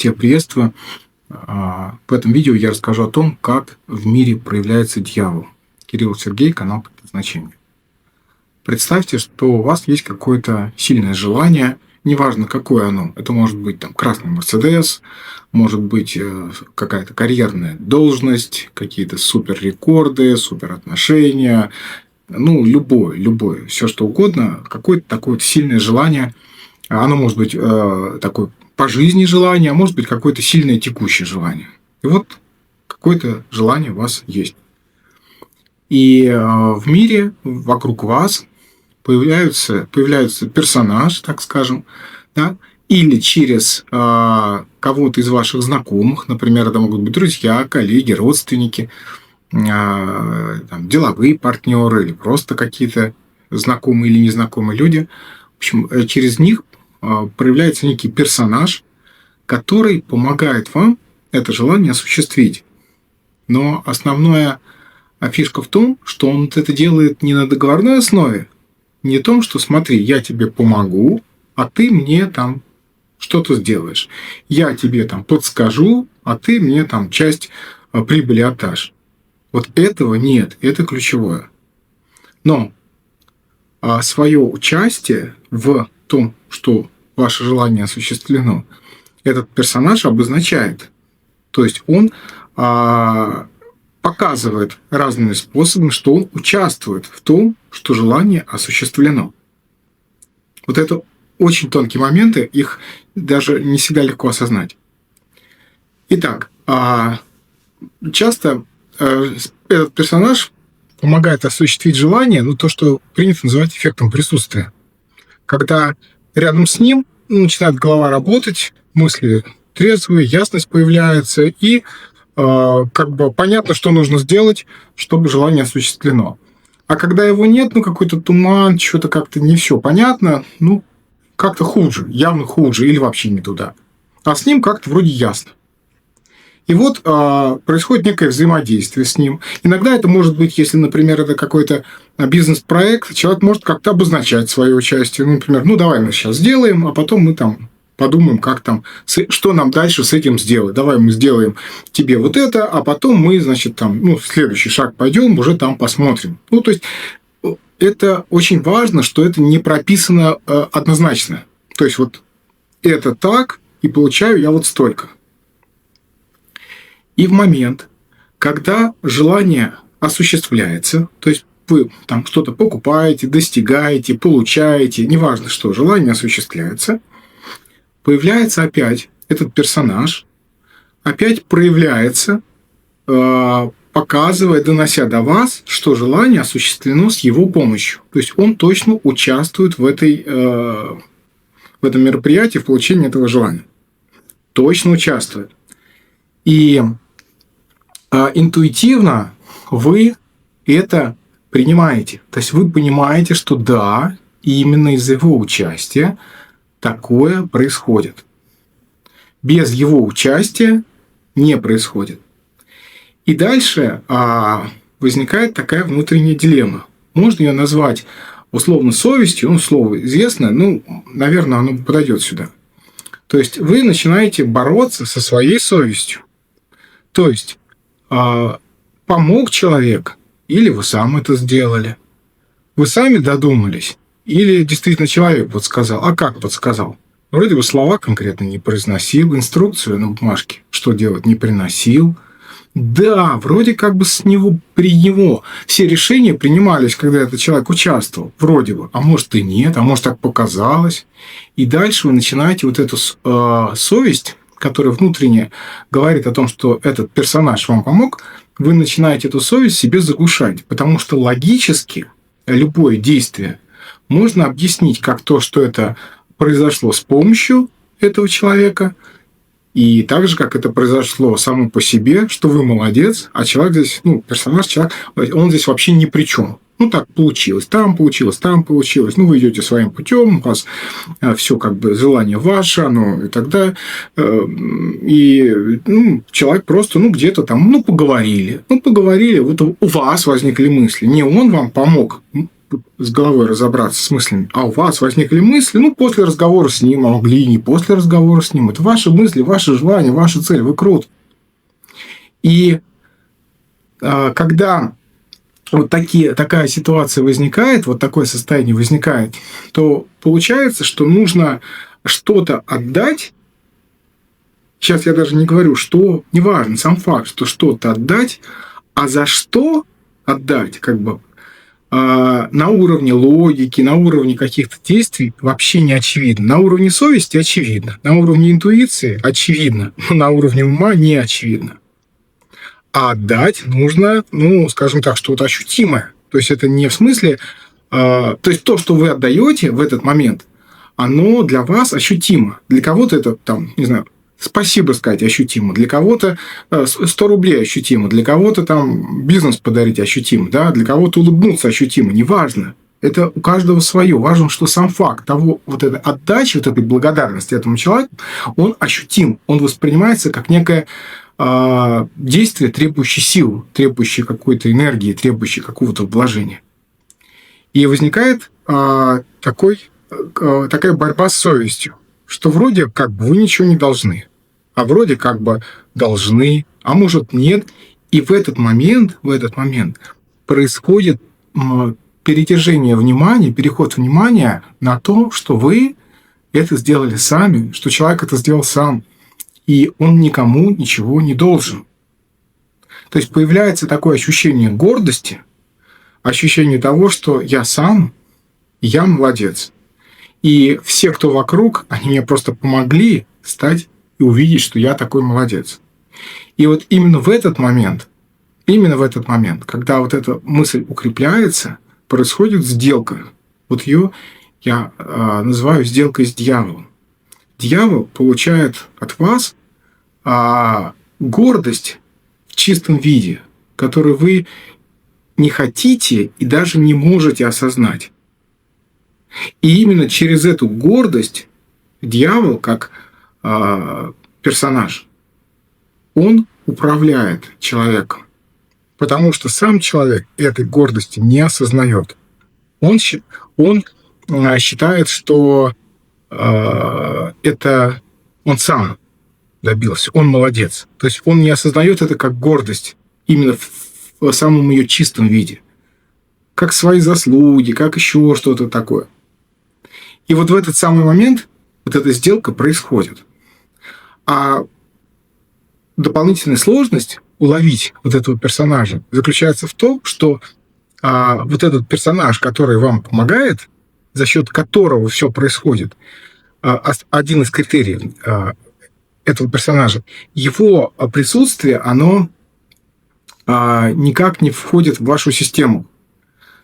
Всех приветствую. В этом видео я расскажу о том, как в мире проявляется дьявол. Кирилл Сергей, канал Предназначение. Представьте, что у вас есть какое-то сильное желание, неважно какое оно. Это может быть красный Мерседес, может быть какая-то карьерная должность, какие-то суперрекорды, суперотношения, любое, все что угодно, какое-то такое сильное желание. Оно может быть такое по жизни желание, а может быть какое-то сильное текущее желание. И вот какое-то желание у вас есть. И в мире вокруг вас появляется персонаж, так скажем, да, или через кого-то из ваших знакомых, например, это могут быть друзья, коллеги, родственники, деловые партнеры или просто какие-то знакомые или незнакомые люди. В общем, через них проявляется некий персонаж, который помогает вам это желание осуществить. Но основная фишка в том, что он это делает не на договорной основе, не в том, что смотри, я тебе помогу, а ты мне что-то сделаешь. Я тебе подскажу, а ты мне часть прибыли отдашь. Вот этого нет, это ключевое. Но свое участие в том, что ваше желание осуществлено, этот персонаж обозначает. То есть он показывает разными способами, что он участвует в том, что желание осуществлено. Вот это очень тонкие моменты, их даже не всегда легко осознать. Итак, часто этот персонаж помогает осуществить желание, то, что принято называть эффектом присутствия. Когда рядом с ним начинает голова работать, мысли трезвые, ясность появляется, и понятно, что нужно сделать, чтобы желание осуществлено. А когда его нет, какой-то туман, что-то как-то не все понятно, как-то хуже, явно хуже или вообще не туда. А с ним как-то вроде ясно. И вот происходит некое взаимодействие с ним. Иногда это может быть, если, например, это какой-то бизнес-проект, человек может как-то обозначать свое участие. Например, давай мы сейчас сделаем, а потом мы подумаем, что нам дальше с этим сделать. Давай мы сделаем тебе вот это, а потом мы, в следующий шаг пойдем, уже посмотрим. То есть это очень важно, что это не прописано однозначно. То есть вот это так, и получаю я вот столько. И в момент, когда желание осуществляется, то есть вы что-то покупаете, достигаете, получаете, неважно что, желание осуществляется, появляется опять этот персонаж, опять проявляется, показывая, донося до вас, что желание осуществлено с его помощью. То есть он точно участвует в этом мероприятии, в получении этого желания. Точно участвует. И интуитивно вы это принимаете. То есть вы понимаете, что да, именно из-за его участия такое происходит. Без его участия не происходит. И дальше возникает такая внутренняя дилемма. Можно ее назвать условно совестью, слово известное, наверное, оно подойдет сюда. То есть вы начинаете бороться со своей совестью. То есть помог человек, или вы сам это сделали. Вы сами додумались, или действительно человек подсказал. А как подсказал? Вроде бы слова конкретно не произносил, инструкцию на бумажке, что делать, не приносил. Да, вроде при него все решения принимались, когда этот человек участвовал. Вроде бы. А может и нет, а может так показалось. И дальше вы начинаете вот эту совесть, которая внутренне говорит о том, что этот персонаж вам помог, вы начинаете эту совесть себе заглушать. Потому что логически любое действие можно объяснить как то, что это произошло с помощью этого человека, и так же, как это произошло само по себе, что вы молодец, а человек здесь, персонаж, человек, он здесь вообще ни при чем. Так получилось, там получилось. Вы идете своим путем, у вас все желание ваше, и тогда человек просто, где-то поговорили. Вот у вас возникли мысли. Не он вам помог, с головой разобраться, с мыслями. А у вас возникли мысли, после разговора с ним, а могли и не после разговора с ним. Это ваши мысли, ваши желания, ваша цель. Вы крут. И когда такая ситуация возникает, вот такое состояние возникает, то получается, что нужно что-то отдать. Сейчас я даже не говорю, что, неважно, сам факт, что что-то отдать, а за что отдать, на уровне логики, на уровне каких-то действий вообще не очевидно. На уровне совести очевидно, на уровне интуиции очевидно, но на уровне ума не очевидно. А отдать нужно, скажем так, что-то ощутимое. То есть это не в смысле... То есть то, что вы отдаете в этот момент, оно для вас ощутимо. Для кого-то это, спасибо сказать ощутимо, для кого-то 100 рублей ощутимо, для кого-то бизнес подарить ощутимо, да? Для кого-то улыбнуться ощутимо, неважно. Это у каждого свое. Важно, что сам факт того, этой отдачи, этой благодарности этому человеку, он ощутим, он воспринимается как некое действие, требующее сил, требующее какой-то энергии, требующее какого-то вложения. И возникает такая борьба с совестью, что вроде как бы вы ничего не должны, а вроде как бы должны, а может нет. И в этот момент происходит перетяжение внимания, переход внимания на то, что вы это сделали сами, что человек это сделал сам, и он никому ничего не должен. То есть появляется такое ощущение гордости, ощущение того, что я сам, я молодец. И все, кто вокруг, они мне просто помогли стать и увидеть, что я такой молодец. И вот именно в этот момент, когда эта мысль укрепляется, происходит сделка. Вот ее я называю сделкой с дьяволом. Дьявол получает от вас гордость в чистом виде, которую вы не хотите и даже не можете осознать. И именно через эту гордость дьявол, как персонаж, он управляет человеком. Потому что сам человек этой гордости не осознает. Он считает, что это он сам добился, он молодец. То есть он не осознает это как гордость именно в самом ее чистом виде. Как свои заслуги, как еще что-то такое. И вот в этот самый момент эта сделка происходит. А дополнительная сложность уловить этого персонажа заключается в том, что этот персонаж, который вам помогает, за счет которого все происходит, один из критериев этого персонажа, его присутствие, оно никак не входит в вашу систему.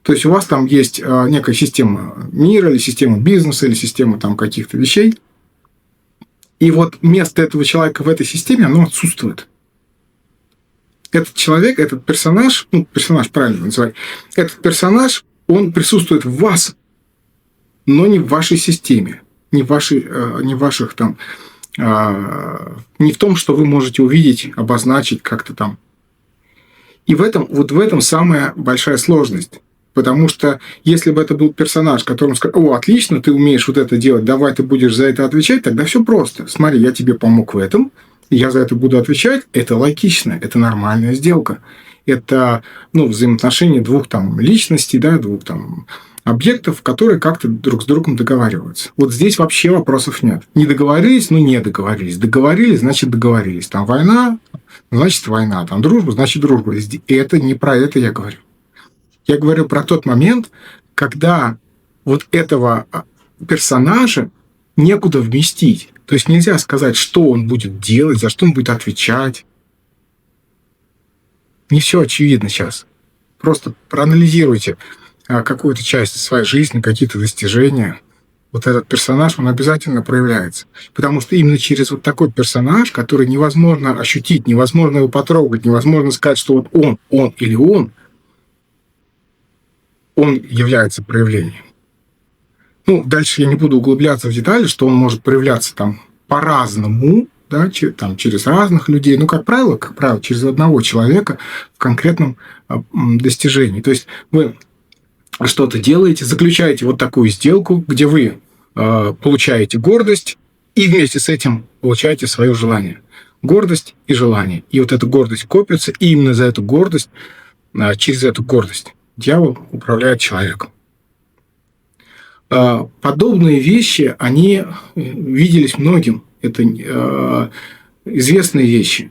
То есть у вас там есть некая система мира, или система бизнеса, или система каких-то вещей. И вот место этого человека в этой системе, оно отсутствует. Этот человек, этот персонаж, персонаж правильно называть, этот персонаж, он присутствует в вас, но не в вашей системе, не в том, что вы можете увидеть, обозначить как-то там. И в этом самая большая сложность. Потому что если бы это был персонаж, которому сказал: отлично, ты умеешь это делать, давай ты будешь за это отвечать, тогда все просто. Смотри, я тебе помог в этом, я за это буду отвечать, это логично, это нормальная сделка. Это взаимоотношения двух личностей, двух объектов, которые как-то друг с другом договариваются. Вот здесь вообще вопросов нет. Не договорились, не договорились. Договорились, значит договорились. Война, значит война. Дружба, значит дружба. И это не про это я говорю. Я говорю про тот момент, когда этого персонажа некуда вместить. То есть нельзя сказать, что он будет делать, за что он будет отвечать. Не все очевидно сейчас. Просто проанализируйте какую-то часть своей жизни, какие-то достижения. Этот персонаж, он обязательно проявляется. Потому что именно через такой персонаж, который невозможно ощутить, невозможно его потрогать, невозможно сказать, что он или он является проявлением. Дальше я не буду углубляться в детали, что он может проявляться по-разному, через разных людей, как правило, через одного человека в конкретном достижении. То есть вы что-то делаете, заключаете вот такую сделку, где вы получаете гордость и вместе с этим получаете свое желание. Гордость и желание. И вот эта гордость копится, и именно за эту гордость, через эту гордость дьявол управляет человеком. Подобные вещи, они виделись многим. Это известные вещи.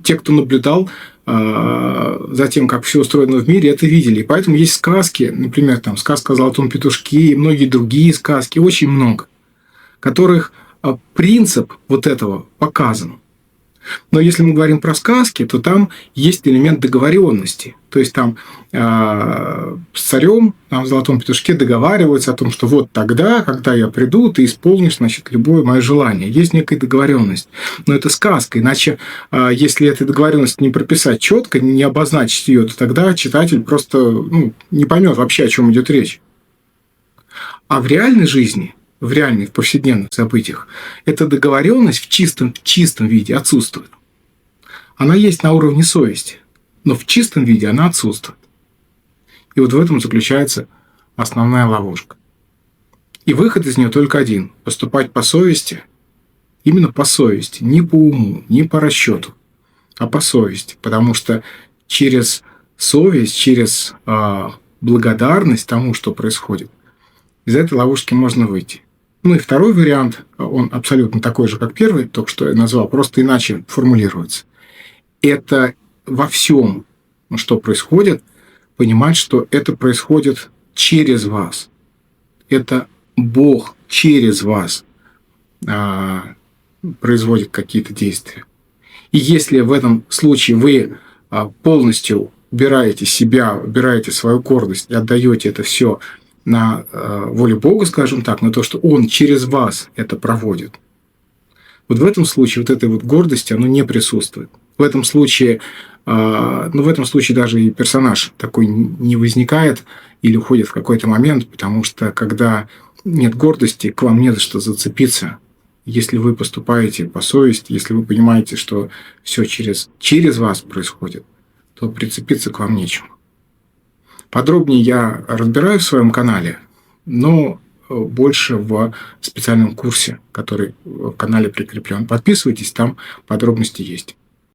Те, кто наблюдал за тем, как все устроено в мире, это видели. И поэтому есть сказки, например, там сказка о золотом петушке и многие другие сказки, очень много, которых принцип вот этого показан. Но если мы говорим про сказки, то там есть элемент договоренности. То есть там с царем в «Золотом петушке» договариваются о том, что вот тогда, когда я приду, ты исполнишь, значит, любое мое желание. Есть некая договоренность. Но это сказка. Иначе, если эту договоренность не прописать четко, не обозначить ее, то тогда читатель просто не поймет вообще, о чем идет речь. А в реальной жизни, в повседневных событиях, эта договоренность в чистом виде отсутствует. Она есть на уровне совести, но в чистом виде она отсутствует. И вот в этом заключается основная ловушка. И выход из нее только один – поступать по совести, именно по совести, не по уму, не по расчету, а по совести. Потому что через совесть, через благодарность тому, что происходит, из этой ловушки можно выйти. Ну и второй вариант, он абсолютно такой же, как первый, только что я назвал, просто иначе формулируется. Это во всем, что происходит, понимать, что это происходит через вас. Это Бог через вас производит какие-то действия. И если в этом случае вы полностью убираете себя, убираете свою гордость и отдаете это все на волю Бога, скажем так, на то, что Он через вас это проводит. Вот в этом случае вот этой вот гордости, оно не присутствует. В этом случае даже и персонаж такой не возникает или уходит в какой-то момент, потому что когда нет гордости, к вам не за что зацепиться. Если вы поступаете по совести, если вы понимаете, что все через вас происходит, то прицепиться к вам нечему. Подробнее я разбираю в своем канале, но больше в специальном курсе, который в канале прикреплен. Подписывайтесь, там подробности есть.